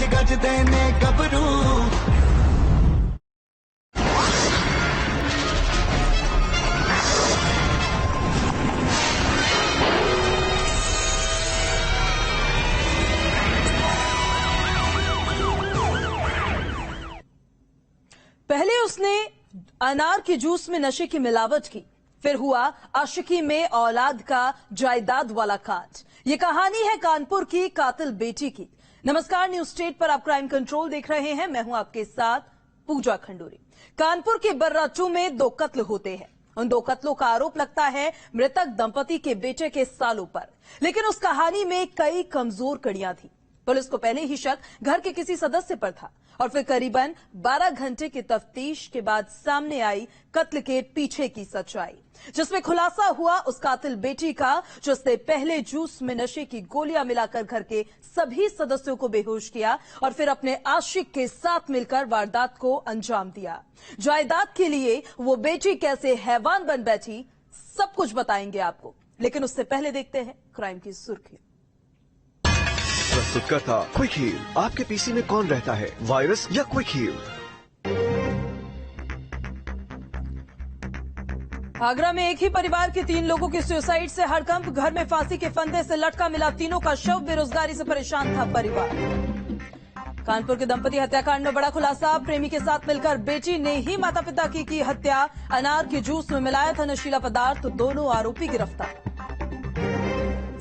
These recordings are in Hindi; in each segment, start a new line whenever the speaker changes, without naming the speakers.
गज गज देने गबरू।
पहले उसने अनार के जूस में नशे की मिलावट की, फिर हुआ आशिकी में औलाद का जायदाद वाला कांड। ये कहानी है कानपुर की कातिल बेटी की। नमस्कार, न्यूज स्टेट पर आप क्राइम कंट्रोल देख रहे हैं। मैं हूं आपके साथ पूजा खंडूरी। कानपुर के बर्राचू में 2 कत्ल होते हैं। उन 2 कत्लों का आरोप लगता है मृतक दंपति के बेटे के सालों पर, लेकिन उस कहानी में कई कमजोर कड़ियां थी। पुलिस को पहले ही शक घर के किसी सदस्य पर था और फिर करीबन 12 घंटे की तफ्तीश के बाद सामने आई कत्ल के पीछे की सच्चाई, जिसमें खुलासा हुआ उस कातिल बेटी का जिसने पहले जूस में नशे की गोलियां मिलाकर घर के सभी सदस्यों को बेहोश किया और फिर अपने आशिक के साथ मिलकर वारदात को अंजाम दिया। जायदाद के लिए वो बेटी कैसे हैवान बन बैठी, सब कुछ बताएंगे आपको, लेकिन उससे पहले देखते हैं क्राइम की सुर्खियां।
प्रस्तुत करता क्विक हील। आपके पीसी में कौन रहता है, वायरस या क्विक हील?
आगरा में एक ही परिवार के 3 लोगों की सुसाइड से हड़कंप। घर में फांसी के फंदे से लटका मिला तीनों का शव। बेरोजगारी से परेशान था परिवार। कानपुर के दंपति हत्याकांड में बड़ा खुलासा। प्रेमी के साथ मिलकर बेटी ने ही माता पिता की हत्या। अनार के जूस में मिलाया था नशीला पदार्थ, तो दोनों आरोपी गिरफ्तार।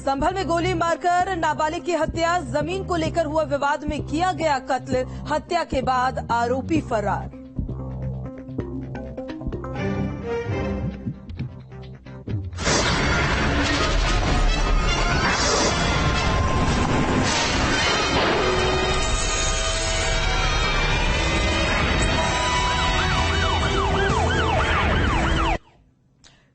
संभल में गोली मारकर नाबालिग की हत्या। जमीन को लेकर हुआ विवाद में किया गया कत्ल। हत्या के बाद आरोपी फरार।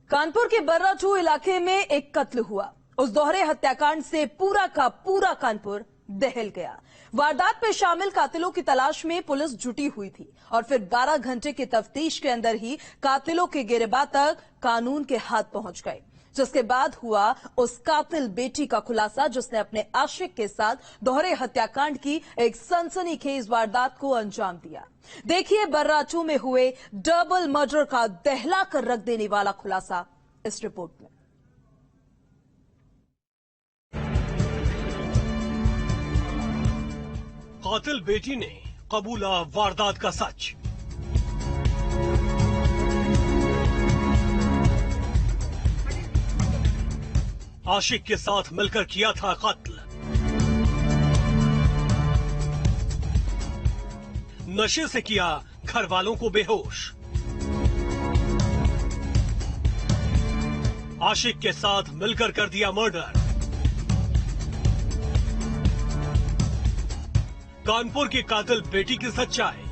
कानपुर के बर्राचू इलाके में एक कत्ल हुआ। उस दोहरे हत्याकांड से पूरा का पूरा कानपुर दहल गया। वारदात में शामिल कातिलों की तलाश में पुलिस जुटी हुई थी और फिर 12 घंटे की तफ्तीश के अंदर ही कातिलों के गिरबां तक कानून के हाथ पहुंच गए, जिसके बाद हुआ उस कातिल बेटी का खुलासा जिसने अपने आशिक के साथ दोहरे हत्याकांड की एक सनसनीखेज वारदात को अंजाम दिया। देखिए बर्राचू में हुए डबल मर्डर का दहला कर रख देने वाला खुलासा इस रिपोर्ट में।
कातिल बेटी ने कबूला वारदात का सच। आशिक के साथ मिलकर किया था कत्ल। नशे से किया घर वालों को बेहोश। आशिक के साथ मिलकर कर दिया मर्डर। कानपुर की कातिल बेटी की सच्चाई।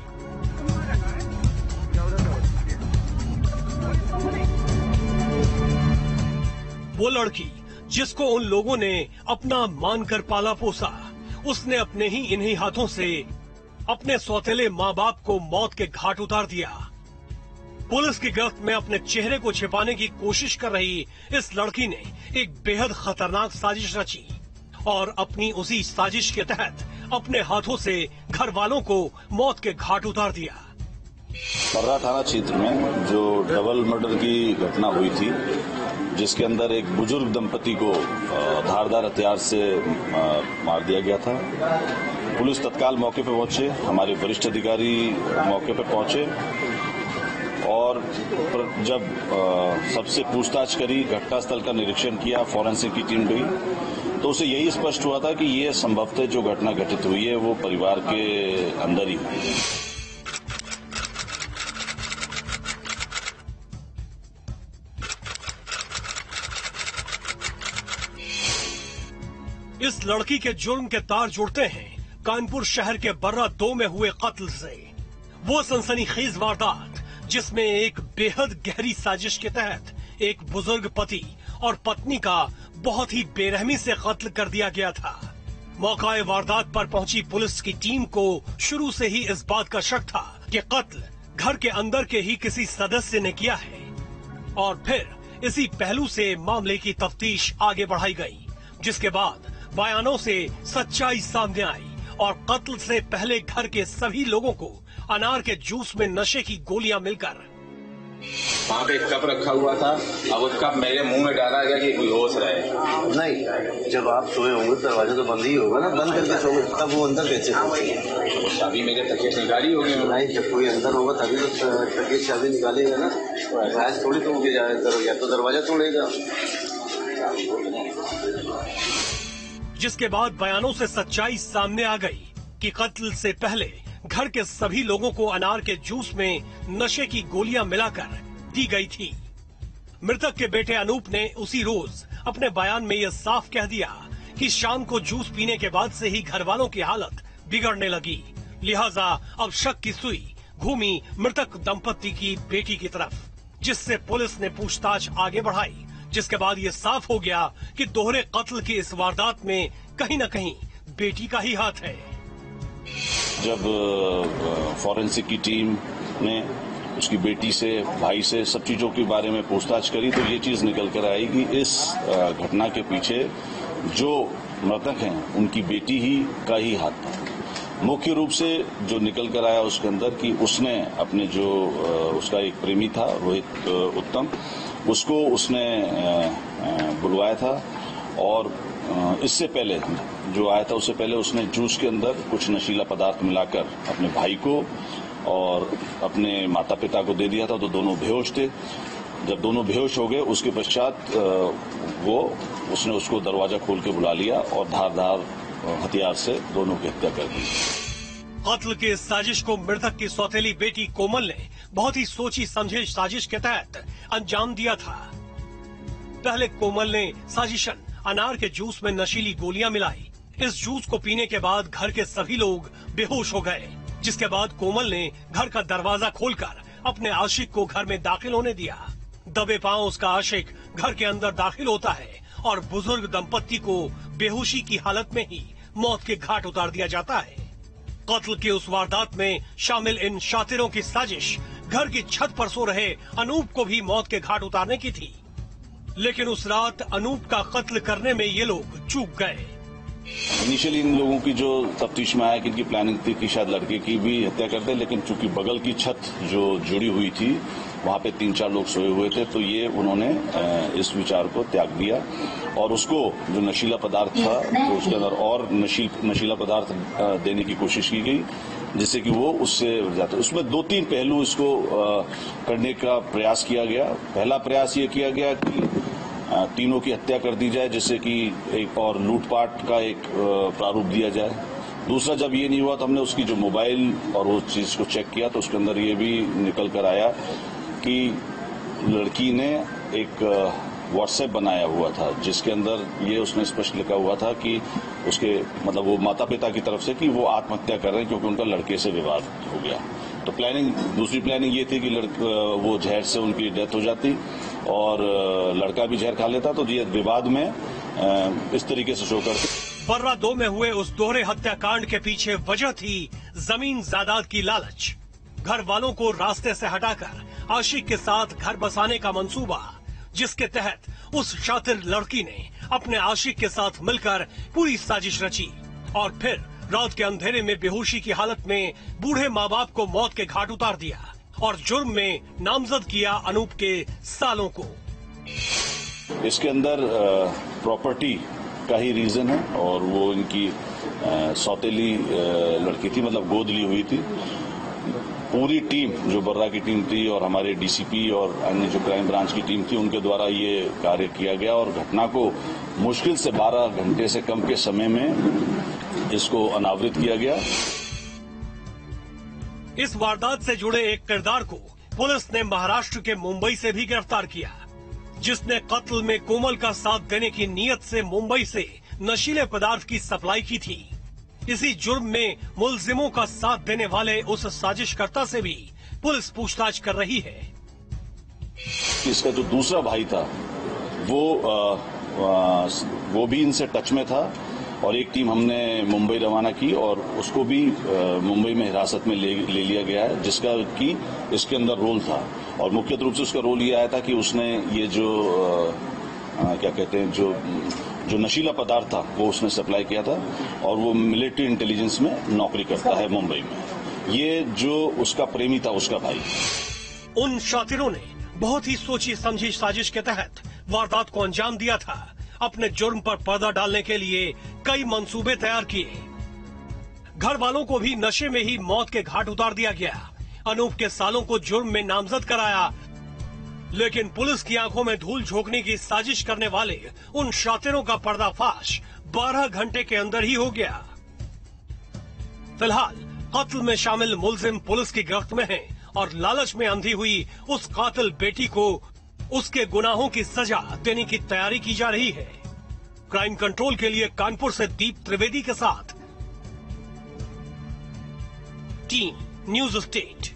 वो लड़की जिसको उन लोगों ने अपना मानकर पाला पोसा, उसने अपने ही इन्हीं हाथों से अपने सौतेले माँ बाप को मौत के घाट उतार दिया। पुलिस की गिरफ्त में अपने चेहरे को छिपाने की कोशिश कर रही इस लड़की ने एक बेहद खतरनाक साजिश रची और अपनी उसी साजिश के तहत अपने हाथों से घर वालों को मौत के घाट उतार दिया।
बर्रा थाना क्षेत्र में जो डबल मर्डर की घटना हुई थी, जिसके अंदर एक बुजुर्ग दंपति को धारदार हथियार से मार दिया गया था। पुलिस तत्काल मौके पर पहुंचे, हमारे वरिष्ठ अधिकारी मौके पर पहुंचे और जब सबसे पूछताछ करी, घटनास्थल का निरीक्षण किया, फॉरेंसिक की टीम गई, तो उसे यही स्पष्ट हुआ था कि ये संभवतः जो घटना घटित हुई है वो परिवार के अंदर ही हुई है।
इस लड़की के जुर्म के तार जुड़ते हैं कानपुर शहर के बर्रा 2 में हुए कत्ल से। वो सनसनीखेज वारदात जिसमें एक बेहद गहरी साजिश के तहत एक बुजुर्ग पति और पत्नी का बहुत ही बेरहमी से कत्ल कर दिया गया था। मौकाए वारदात पर पहुंची पुलिस की टीम को शुरू से ही इस बात का शक था कि कत्ल घर के अंदर के ही किसी सदस्य ने किया है और फिर इसी पहलू से मामले की तफ्तीश आगे बढ़ाई गई, जिसके बाद बयानों से सच्चाई सामने आई और कत्ल से पहले घर के सभी लोगों को अनार के जूस में नशे की गोलियां मिलकर
वहाँ पे एक कप रखा हुआ था। अब वो कप मेरे मुंह में डाला गया कि कोई होश रहे।
नहीं, जब आप सोए होंगे दरवाजा तो बंद ही होगा ना, बंद करके सोए तब वो अंदर कैसे?
अभी मेरे तकिए से निकाली होगी।
नहीं, जब कोई अंदर होगा तभी तो तकिए से चाबी निकालेगा ना। आज थोड़ी तो उगे जाए, या तो दरवाजा तोड़ेगा।
जिसके बाद बयानों से सच्चाई सामने आ गई कि कत्ल से पहले घर के सभी लोगों को अनार के जूस में नशे की गोलियां मिलाकर दी गई थी। मृतक के बेटे अनूप ने उसी रोज अपने बयान में यह साफ कह दिया कि शाम को जूस पीने के बाद से ही घर वालों की हालत बिगड़ने लगी, लिहाजा अब शक की सुई घूमी मृतक दंपति की बेटी की तरफ, जिससे पुलिस ने पूछताछ आगे बढ़ाई। जिसके बाद ये साफ हो गया कि दोहरे कत्ल की इस वारदात में कहीं न कहीं बेटी का ही हाथ है।
जब फॉरेंसिक की टीम ने उसकी बेटी से, भाई से सब चीजों के बारे में पूछताछ करी तो ये चीज निकल कर आई कि इस घटना के पीछे जो मृतक हैं उनकी बेटी ही का ही हाथ था। मुख्य रूप से जो निकल कर आया उसके अंदर कि उसने अपने जो उसका एक प्रेमी था रोहित उत्तम, उसको उसने बुलवाया था और इससे पहले जो आया था उससे पहले उसने जूस के अंदर कुछ नशीला पदार्थ मिलाकर अपने भाई को और अपने माता पिता को दे दिया था, तो दोनों बेहोश थे। जब दोनों बेहोश हो गए उसके पश्चात उसने उसको दरवाजा खोल के बुला लिया और धारदार हथियार से दोनों की हत्या कर दी।
कत्ल की इस साजिश को मृतक की सौतेली बेटी कोमल ने बहुत ही सोची समझी साजिश के तहत अंजाम दिया था। पहले कोमल ने साजिशन अनार के जूस में नशीली गोलियां मिलाई। इस जूस को पीने के बाद घर के सभी लोग बेहोश हो गए, जिसके बाद कोमल ने घर का दरवाजा खोलकर अपने आशिक को घर में दाखिल होने दिया। दबे पांव उसका आशिक घर के अंदर दाखिल होता है और बुजुर्ग दंपत्ति को बेहोशी की हालत में ही मौत के घाट उतार दिया जाता है। कत्ल की उस वारदात में शामिल इन शातिरों की साजिश घर की छत पर सो रहे अनूप को भी मौत के घाट उतारने की थी, लेकिन उस रात अनूप का कत्ल करने में ये लोग चूक गए।
इनिशियली इन लोगों की जो तफ्तीश में आया कि इनकी प्लानिंग थी कि शायद लड़के की भी हत्या कर दे, लेकिन चूंकि बगल की छत जो जुड़ी हुई थी वहां पे 3-4 लोग सोए हुए थे, तो ये उन्होंने इस विचार को त्याग दिया और उसको जो नशीला पदार्थ था तो उसके अंदर और नशीला पदार्थ देने की कोशिश की गई, जिससे कि वो उससे जाता। उसमें 2-3 पहलू इसको करने का प्रयास किया गया। पहला प्रयास ये किया गया कि तीनों की हत्या कर दी जाए, जिससे कि एक और लूटपाट का एक प्रारूप दिया जाए। दूसरा, जब ये नहीं हुआ तो हमने उसकी जो मोबाइल और वो चीज को चेक किया तो उसके अंदर ये भी निकल कर आया कि लड़की ने एक व्हाट्सएप बनाया हुआ था, जिसके अंदर ये उसने स्पष्ट लिखा हुआ था कि उसके मतलब वो माता पिता की तरफ से कि वो आत्महत्या कर रहे हैं क्योंकि उनका लड़के से विवाद हो गया। तो दूसरी प्लानिंग ये थी कि वो जहर से उनकी डेथ हो जाती और लड़का भी जहर खा लेता, तो ये विवाद में इस तरीके से शो करते।
बर्रा 2 में हुए उस दोहरे हत्याकांड के पीछे वजह थी जमीन जायदाद की लालच। घर वालों को रास्ते से हटाकर आशिक के साथ घर बसाने का मंसूबा, जिसके तहत उस शातिर लड़की ने अपने आशिक के साथ मिलकर पूरी साजिश रची और फिर रात के अंधेरे में बेहोशी की हालत में बूढ़े माँ बाप को मौत के घाट उतार दिया और जुर्म में नामजद किया अनूप के सालों को।
इसके अंदर प्रॉपर्टी का ही रीजन है और वो इनकी सौतेली लड़की थी, मतलब गोद ली हुई थी। पूरी टीम जो बर्रा की टीम थी और हमारे डीसीपी और अन्य जो क्राइम ब्रांच की टीम थी उनके द्वारा ये कार्य किया गया और घटना को मुश्किल से 12 घंटे से कम के समय में इसको अनावृत किया गया।
इस वारदात से जुड़े एक किरदार को पुलिस ने महाराष्ट्र के मुंबई से भी गिरफ्तार किया, जिसने कत्ल में कोमल का साथ देने की नीयत से मुंबई से नशीले पदार्थ की सप्लाई की थी। इसी जुर्म में मुलजिमों का साथ देने वाले उस साजिशकर्ता से भी पुलिस पूछताछ कर रही है।
इसका जो दूसरा भाई था वो भी इनसे टच में था और एक टीम हमने मुंबई रवाना की और उसको भी मुंबई में हिरासत में ले लिया गया है, जिसका कि इसके अंदर रोल था और मुख्य रूप से उसका रोल ये आया था कि उसने ये जो क्या कहते हैं जो जो नशीला पदार्थ था वो उसने सप्लाई किया था और वो मिलिट्री इंटेलिजेंस में नौकरी करता है मुंबई में। ये जो उसका प्रेमी था उसका भाई।
उन शातिरों ने बहुत ही सोची समझी साजिश के तहत वारदात को अंजाम दिया था। अपने जुर्म पर पर्दा डालने के लिए कई मंसूबे तैयार किए। घर वालों को भी नशे में ही मौत के घाट उतार दिया गया। अनूप के सालों को जुर्म में नामजद कराया, लेकिन पुलिस की आंखों में धूल झोंकने की साजिश करने वाले उन शातिरों का पर्दाफाश 12 घंटे के अंदर ही हो गया। फिलहाल कत्ल में शामिल मुलजिम पुलिस की गिरफ्त में हैं और लालच में अंधी हुई उस कातिल बेटी को उसके गुनाहों की सजा देने की तैयारी की जा रही है। क्राइम कंट्रोल के लिए कानपुर से दीप त्रिवेदी के साथ टीम न्यूज स्टेट।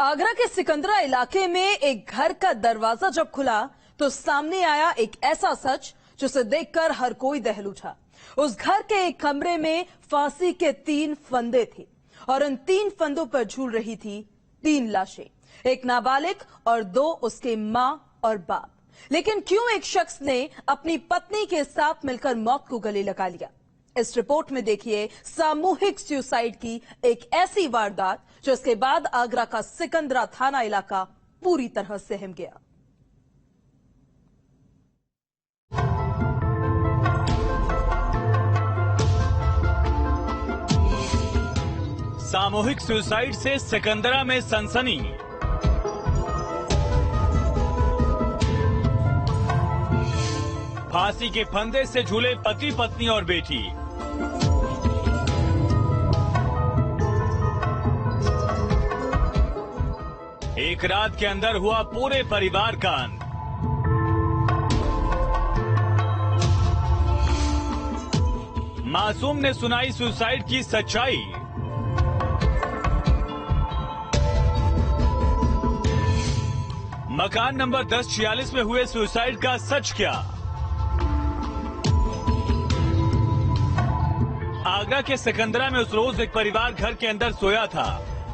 आगरा के सिकंदरा इलाके में एक घर का दरवाजा जब खुला तो सामने आया एक ऐसा सच जिसे देखकर हर कोई दहल उठा। उस घर के एक कमरे में फांसी के 3 फंदे थे और उन 3 फंदों पर झूल रही थी 3 लाशें, एक नाबालिग और 2 उसके मां और बाप। लेकिन क्यों एक शख्स ने अपनी पत्नी के साथ मिलकर मौत को गले लगा लिया? इस रिपोर्ट में देखिए सामूहिक सुसाइड की एक ऐसी वारदात जिसके बाद आगरा का सिकंदरा थाना इलाका पूरी तरह सहम गया।
सामूहिक सुसाइड से सिकंदरा में सनसनी। फांसी के फंदे से झूले पति पत्नी और बेटी। एक रात के अंदर हुआ पूरे परिवार का अंत। मासूम ने सुनाई सुसाइड की सच्चाई। मकान नंबर 1046 में हुए सुसाइड का सच क्या? आगरा के सिकंदरा में उस रोज एक परिवार घर के अंदर सोया था,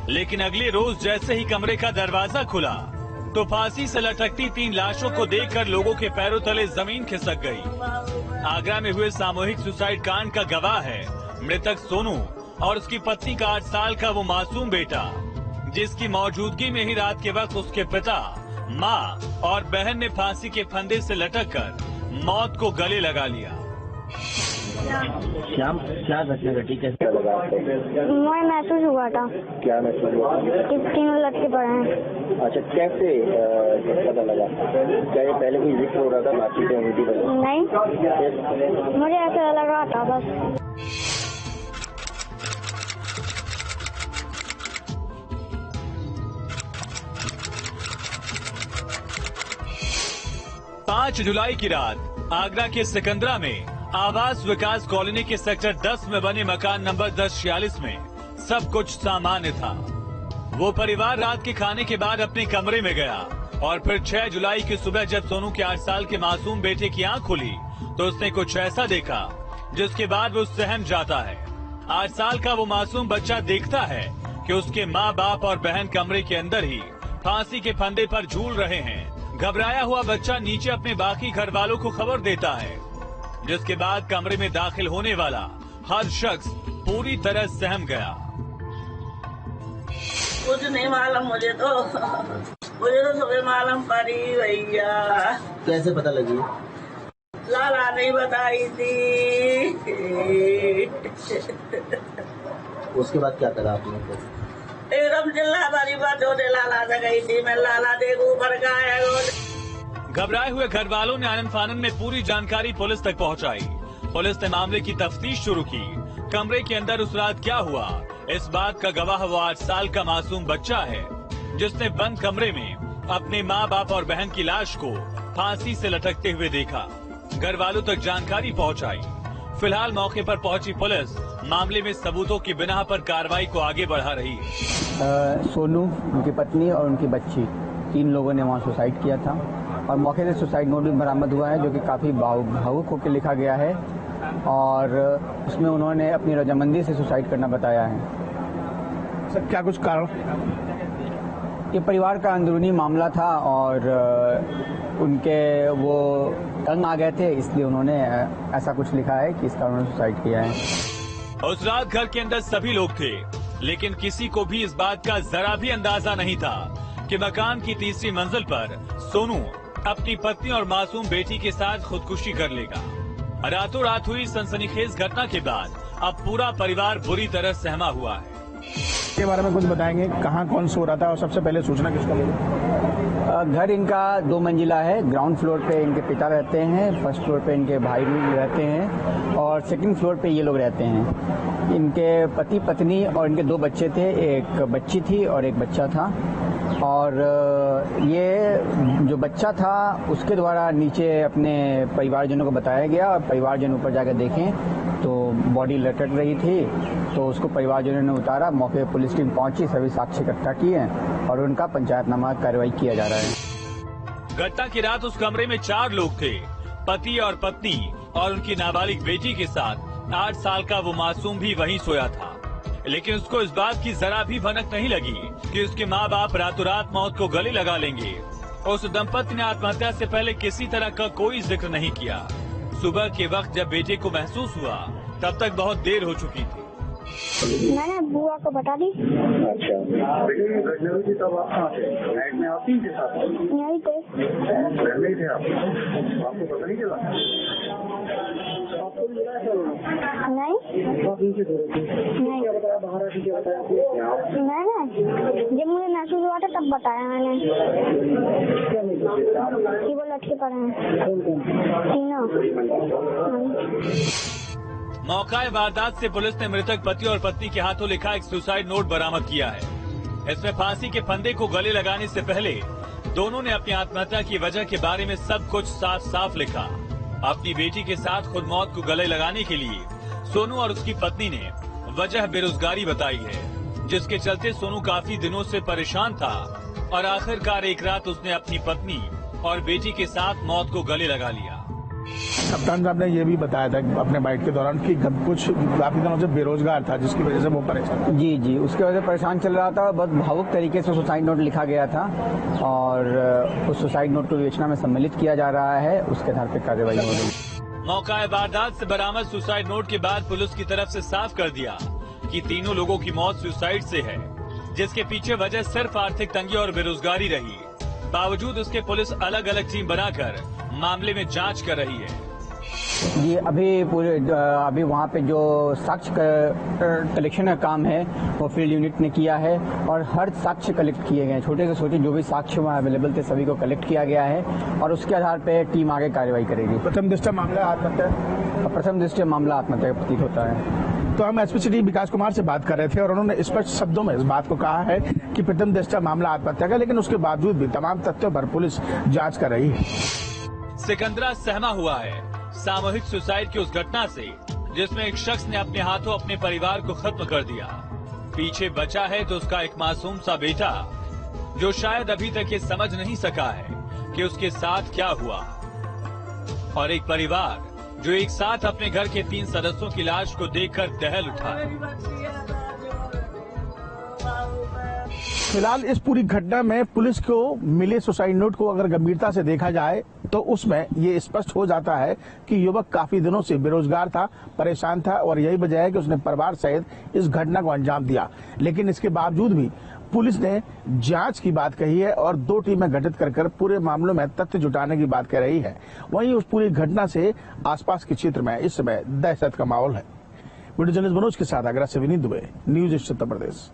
लेकिन अगले रोज जैसे ही कमरे का दरवाजा खुला तो फांसी से लटकती 3 लाशों को देखकर लोगों के पैरों तले जमीन खिसक गई। आगरा में हुए सामूहिक सुसाइड कांड का गवाह है मृतक सोनू और उसकी पत्नी का 8 साल का वो मासूम बेटा, जिसकी मौजूदगी में ही रात के वक्त उसके पिता, माँ और बहन ने फांसी के फंदे से लटककर मौत को गले लगा लिया।
श्याम, क्या घटना घटी, कैसे लगा?
मुझे महसूस हुआ था।
क्या महसूस हुआ?
कि 3 लटके पड़े हैं।
अच्छा, कैसे पता लगा? क्या ये पहले कोई जिक्र हो रहा था, बातचीतें हुई थी?
नहीं, मुझे ऐसा लगा था बस।
5 जुलाई की रात आगरा के सिकंदरा में आवास विकास कॉलोनी के सेक्टर 10 में बने मकान नंबर 1046 में सब कुछ सामान्य था। वो परिवार रात के खाने के बाद अपने कमरे में गया और फिर 6 जुलाई की सुबह जब सोनू के 8 साल के मासूम बेटे की आंख खुली तो उसने कुछ ऐसा देखा जिसके बाद वो सहम जाता है। 8 साल का वो मासूम बच्चा देखता है कि उसके माँ बाप और बहन कमरे के अंदर ही फांसी के फंदे पर झूल रहे हैं। घबराया हुआ बच्चा नीचे अपने बाकी घर वालों को खबर देता है, जिसके बाद कमरे में दाखिल होने वाला हर शख्स पूरी तरह सहम गया।
कुछ नहीं मालूम मुझे तो सुबह मालूम पड़ी भैया।
कैसे पता लगी?
लाला नहीं बताई थी।
उसके बाद क्या करा आपने?
एकदम चिल्ला वाली बात होने लाला से गई थी, मैं लाला देखू ऊपर का है।
घबराए हुए घर वालों ने आनन फानन में पूरी जानकारी पुलिस तक पहुंचाई। पुलिस ने मामले की तफ्तीश शुरू की। कमरे के अंदर उस रात क्या हुआ, इस बात का गवाह वो 8 साल का मासूम बच्चा है, जिसने बंद कमरे में अपने माँ बाप और बहन की लाश को फांसी से लटकते हुए देखा। घर वालों तक जानकारी पहुंचाई। फिलहाल मौके पर पहुंची पुलिस मामले में सबूतों की बिना पर कार्रवाई को आगे बढ़ा रही है।
सोनू, उनकी पत्नी और उनकी बच्ची, 3 लोगों ने वहां सुसाइड किया था और मौके से सुसाइड नोट भी बरामद हुआ है, जो कि काफी भावुक होकर लिखा गया है और उसमें उन्होंने अपनी रजामंदी से सुसाइड करना बताया है।
सर, क्या कुछ कारण?
ये परिवार का अंदरूनी मामला था और उनके वो तंग आ गए थे, इसलिए उन्होंने ऐसा कुछ लिखा है कि इसका उन्होंने सुसाइड किया है।
उस रात घर के अंदर सभी लोग थे, लेकिन किसी को भी इस बात का जरा भी अंदाजा नहीं था कि मकान की तीसरी मंजिल पर सोनू अपनी पत्नी और मासूम बेटी के साथ खुदकुशी कर लेगा। रातों रात हुई सनसनीखेज घटना के बाद अब पूरा परिवार बुरी तरह सहमा हुआ है।
के बारे में कुछ बताएंगे, कहाँ कौन सो रहा था और सबसे पहले सूचना किसको मिली?
घर इनका 2 मंजिला है। ग्राउंड फ्लोर पे इनके पिता रहते हैं, फर्स्ट फ्लोर पे इनके भाई रहते हैं और सेकंड फ्लोर पे ये लोग रहते हैं। इनके पति पत्नी और इनके 2 बच्चे थे, एक बच्ची थी और एक बच्चा था। और ये जो बच्चा था उसके द्वारा नीचे अपने परिवारजनों को बताया गया और परिवारजन ऊपर जाकर देखें तो बॉडी लटक रही थी, तो उसको परिवारजनों ने उतारा। मौके पर पुलिस टीम पहुंची, सभी साक्ष्य इकट्ठा किए और उनका पंचायतनामा कार्रवाई किया जा रहा है।
घटना की रात उस कमरे में 4 लोग थे, पति और पत्नी और उनकी नाबालिग बेटी के साथ 8 साल का वो मासूम भी वहीं सोया था। लेकिन उसको इस बात की जरा भी भनक नहीं लगी कि उसके माँ बाप रातों रात मौत को गले लगा लेंगे। उस दंपति ने आत्महत्या से पहले किसी तरह का कोई जिक्र नहीं किया। सुबह के वक्त जब बेटे को महसूस हुआ तब तक बहुत देर हो चुकी थी।
मैंने बुआ को बता दी।
अच्छा, तब आप कहाँ थे? नाइट में आप ही के साथ?
यहीं थे।
नहीं थे आप? आपको पता नहीं चला?
नहीं
नहीं क्या बताया बाहर आके, क्या बताया?
मैंने जब मुझे महसूस हुआ था तब बताया मैंने कि वो लटके पड़े हैं तीनों।
मौका वारदात से पुलिस ने मृतक पति और पत्नी के हाथों लिखा एक सुसाइड नोट बरामद किया है। इसमें फांसी के फंदे को गले लगाने से पहले दोनों ने अपनी आत्महत्या की वजह के बारे में सब कुछ साफ साफ लिखा। अपनी बेटी के साथ खुद मौत को गले लगाने के लिए सोनू और उसकी पत्नी ने वजह बेरोजगारी बताई है, जिसके चलते सोनू काफी दिनों से परेशान था और आखिरकार एक रात उसने अपनी पत्नी और बेटी के साथ मौत को गले लगा लिया।
कप्तान साहब ने ये भी बताया था अपने बाइट के दौरान कि कुछ काफी दिनों से बेरोजगार था, जिसकी वजह से वो परेशान था।
जी, उसकी वजह से परेशान चल रहा था। बहुत भावुक तरीके से सुसाइड नोट लिखा गया था और उस सुसाइड नोट को विवेचना में सम्मिलित किया जा रहा है, उसके आधार पर कार्रवाई हो रही।
मौका वारदात से बरामद सुसाइड नोट के बाद पुलिस की तरफ से साफ कर दिया कि तीनों लोगों की मौत सुसाइड से है, जिसके पीछे वजह सिर्फ आर्थिक तंगी और बेरोजगारी रही। बावजूद उसके पुलिस अलग अलग टीम बनाकर मामले में जांच कर रही है।
जी, अभी वहाँ पे जो साक्ष्य कलेक्शन का काम है वो फील्ड यूनिट ने किया है और हर साक्ष्य कलेक्ट किए गए। छोटे से छोटे जो भी साक्ष्य वहाँ अवेलेबल थे सभी को कलेक्ट किया गया है और उसके आधार पे टीम आगे कार्रवाई करेगी।
प्रथम दृष्टया मामला आत्महत्या प्रतीत होता है। तो हम एसपी सिटी विकास कुमार से बात कर रहे थे और उन्होंने स्पष्ट शब्दों में इस बात को कहा है कि प्रथम दृष्टया मामला आत्महत्या का, लेकिन उसके बावजूद भी तमाम तथ्यों पर पुलिस जांच कर रही है।
सिकंदरा सहमा हुआ है सामूहिक सुसाइड की उस घटना से, जिसमें एक शख्स ने अपने हाथों अपने परिवार को खत्म कर दिया। पीछे बचा है तो उसका एक मासूम सा बेटा, जो शायद अभी तक ये समझ नहीं सका है कि उसके साथ क्या हुआ, और एक परिवार जो एक साथ अपने घर के 3 सदस्यों की लाश को देखकर दहल उठा।
फिलहाल इस पूरी घटना में पुलिस को मिले सुसाइड नोट को अगर गंभीरता से देखा जाए तो उसमें ये स्पष्ट हो जाता है कि युवक काफी दिनों से बेरोजगार था, परेशान था और यही वजह है कि उसने परिवार सहित इस घटना को अंजाम दिया। लेकिन इसके बावजूद भी पुलिस ने जांच की बात कही है और 2 टीमें गठित कर पूरे मामलों में तथ्य जुटाने की बात कह रही है। वहीं उस पूरी घटना से आसपास के क्षेत्र में इस समय दहशत का माहौल है। वीडियो जर्नलिस्ट मनोज के साथ आगरा से विनीत दुबे, न्यूज ईस्ट उत्तर प्रदेश।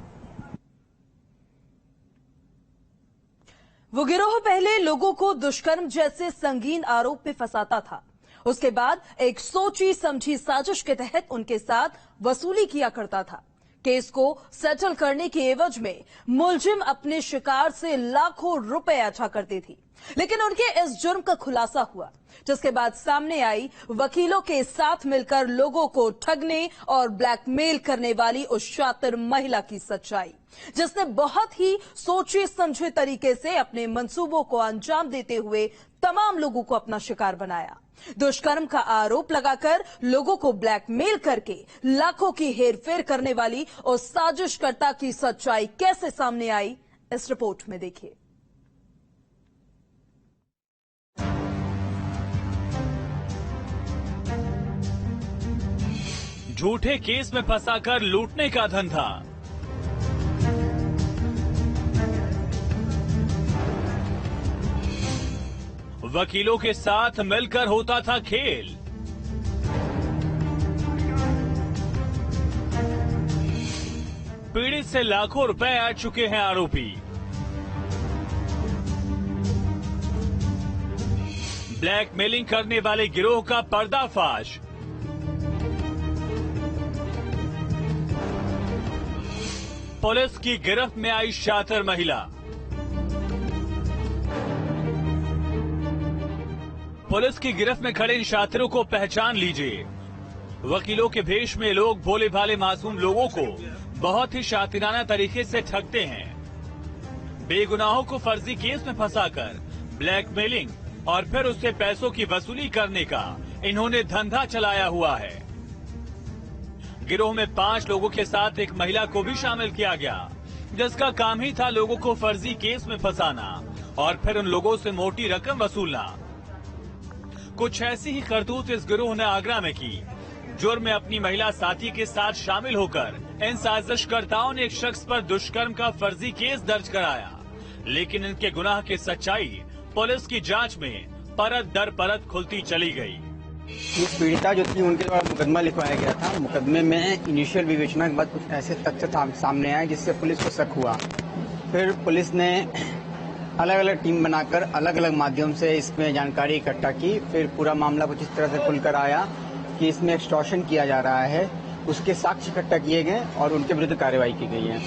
वो गिरोह पहले लोगों को दुष्कर्म जैसे संगीन आरोप में फंसाता था। उसके बाद एक सोची समझी साजिश के तहत उनके साथ वसूली किया करता था। केस को सेटल करने के एवज में मुलजिम अपने शिकार से लाखों रुपए अच्छा करती थी। लेकिन उनके इस जुर्म का खुलासा हुआ, जिसके बाद सामने आई वकीलों के साथ मिलकर लोगों को ठगने और ब्लैकमेल करने वाली उस शातिर महिला की सच्चाई, जिसने बहुत ही सोचे समझे तरीके से अपने मंसूबों को अंजाम देते हुए तमाम लोगों को अपना शिकार बनाया। दुष्कर्म का आरोप लगाकर लोगों को ब्लैकमेल करके लाखों की हेरफेर करने वाली उस साजिशकर्ता की सच्चाई कैसे सामने आई, इस रिपोर्ट में देखिए।
झूठे केस में फंसाकर लूटने का धंधा। वकीलों के साथ मिलकर होता था खेल। पीड़ित से लाखों रुपए ऐंठ चुके हैं आरोपी। ब्लैकमेलिंग करने वाले गिरोह का पर्दाफाश। पुलिस की गिरफ्त में आई शातिर महिला। पुलिस की गिरफ्त में खड़े इन शातिरों को पहचान लीजिए। वकीलों के भेष में लोग भोले भाले मासूम लोगों को बहुत ही शातिराना तरीके से ठगते हैं। बेगुनाहों को फर्जी केस में फंसाकर ब्लैकमेलिंग और फिर उससे पैसों की वसूली करने का इन्होंने धंधा चलाया हुआ है। गिरोह में 5 लोगों के साथ एक महिला को भी शामिल किया गया, जिसका काम ही था लोगों को फर्जी केस में फंसाना और फिर उन लोगों से मोटी रकम वसूलना। कुछ ऐसी ही करतूत इस गिरोह ने आगरा में की। जुर्म में अपनी महिला साथी के साथ शामिल होकर इन साजिशकर्ताओं ने एक शख्स पर दुष्कर्म का फर्जी केस दर्ज कराया, लेकिन इनके गुनाह की सच्चाई पुलिस की जांच में परत दर परत खुलती चली गई।
ये पीड़िता जो थी उनके द्वारा मुकदमा लिखवाया गया था। मुकदमे में इनिशियल विवेचना के बाद कुछ ऐसे तथ्य सामने आए जिससे पुलिस को शक हुआ। फिर पुलिस ने अलग अलग टीम बनाकर अलग अलग माध्यम से इसमें जानकारी इकट्ठा की। फिर पूरा मामला कुछ इस तरह से खुलकर आया कि इसमें एक्सटॉर्शन किया जा रहा है। उसके साक्ष्य इकट्ठा किए गए और उनके विरुद्ध कार्रवाई की गई है।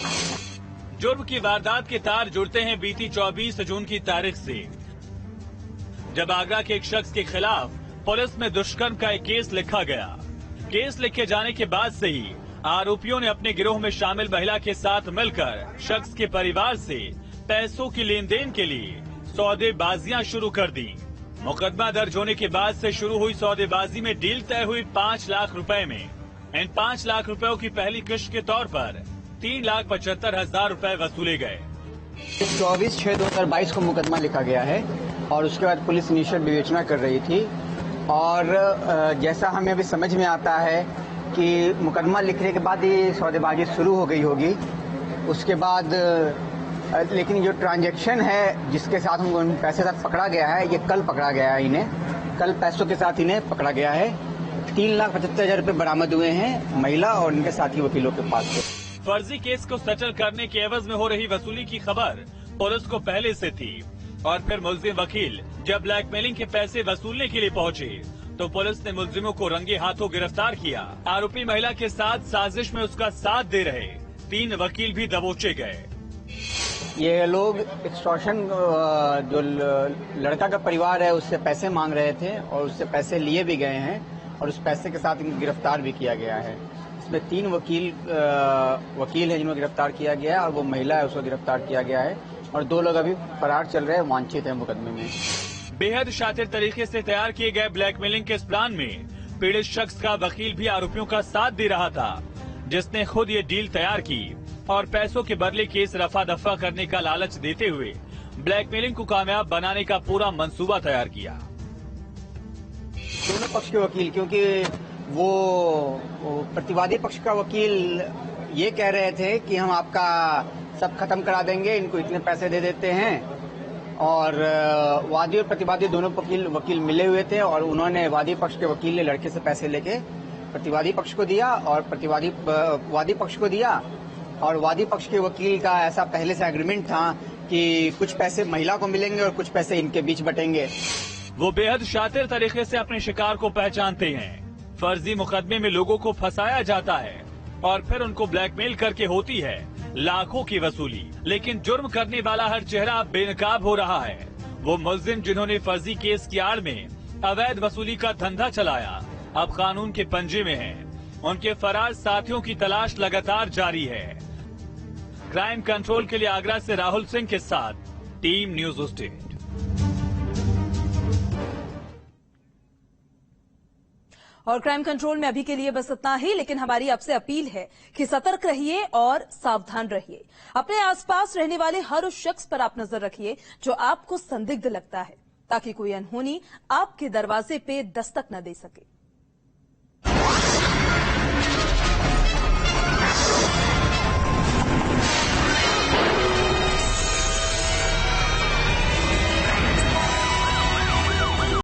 जुर्म की वारदात के तार जुड़ते हैं बीती 24 जून की तारीख से, जब आगरा के एक शख्स के खिलाफ पुलिस में दुष्कर्म का एक केस लिखा गया। केस लिखे जाने के बाद से ही आरोपियों ने अपने गिरोह में शामिल महिला के साथ मिलकर शख्स के परिवार से पैसों की लेन देन के लिए सौदेबाजियां शुरू कर दी। मुकदमा दर्ज होने के बाद से शुरू हुई सौदेबाजी में डील तय हुई 5 लाख रुपए में। इन 5 लाख रुपयों की पहली किश्त के तौर पर 3,75,000 रुपए वसूले गए।
24/6/2022 को मुकदमा लिखा गया है और उसके बाद पुलिस इनिशियल विवेचना कर रही थी। और जैसा हमें अभी समझ में आता है कि मुकदमा लिखने के बाद ही सौदेबाजी शुरू हो गई होगी। उसके बाद लेकिन जो ट्रांजैक्शन है जिसके साथ उनको पैसे साथ पकड़ा गया है, ये कल पकड़ा गया है। इन्हें कल पैसों के साथ इन्हें पकड़ा गया है। 3,75,000 रुपए बरामद हुए हैं महिला और उनके साथी वकीलों के पास से।
फर्जी केस को सेटल करने के एवज में हो रही वसूली की खबर पुलिस को पहले से थी और फिर मुलजिम वकील जब ब्लैकमेलिंग के पैसे वसूलने के लिए पहुंचे तो पुलिस ने मुलजिमों को रंगे हाथों गिरफ्तार किया। आरोपी महिला के साथ साजिश में उसका साथ दे रहे 3 वकील भी दबोचे गए।
ये लोग एक्सटॉर्शन जो लड़का का परिवार है उससे पैसे मांग रहे थे और उससे पैसे लिए भी गए हैं और उस पैसे के साथ इनको गिरफ्तार भी किया गया है। इसमें 3 वकील है जिनको गिरफ्तार किया गया है और वो महिला है उसको गिरफ्तार किया गया है और 2 लोग अभी फरार चल रहे हैं, वांछित है मुकदमे में।
बेहद शातिर तरीके से तैयार किए गए ब्लैकमेलिंग के इस प्लान में पीड़ित शख्स का वकील भी आरोपियों का साथ दे रहा था, जिसने खुद ये डील तैयार की और पैसों के बदले केस रफा दफा करने का लालच देते हुए ब्लैकमेलिंग को कामयाब बनाने का पूरा मंसूबा तैयार किया।
दोनों पक्ष के वकील, क्योंकि वो प्रतिवादी पक्ष का वकील ये कह रहे थे कि हम आपका सब खत्म करा देंगे, इनको इतने पैसे दे देते हैं। और वादी और प्रतिवादी दोनों वकील मिले हुए थे और उन्होंने वादी पक्ष के वकील ने लड़के से पैसे लेके प्रतिवादी पक्ष को दिया और वादी पक्ष को दिया। और वादी पक्ष के वकील का ऐसा पहले से एग्रीमेंट था कि कुछ पैसे महिला को मिलेंगे और कुछ पैसे इनके बीच बटेंगे।
वो बेहद शातिर तरीके से अपने शिकार को पहचानते हैं। फर्जी मुकदमे में लोगों को फंसाया जाता है और फिर उनको ब्लैकमेल करके होती है लाखों की वसूली। लेकिन जुर्म करने वाला हर चेहरा अब बेनकाब हो रहा है। वो मुलजिम जिन्होंने फर्जी केस की आड़ में अवैध वसूली का धंधा चलाया अब कानून के पंजे में हैं। उनके फरार साथियों की तलाश लगातार जारी है। क्राइम कंट्रोल के लिए आगरा से राहुल सिंह के साथ टीम न्यूज स्टेट।
और क्राइम कंट्रोल में अभी के लिए बस इतना ही, लेकिन हमारी आपसे अपील है कि सतर्क रहिए और सावधान रहिए। अपने आसपास रहने वाले हर उस शख्स पर आप नजर रखिए जो आपको संदिग्ध लगता है, ताकि कोई अनहोनी आपके दरवाजे पे दस्तक न दे सके।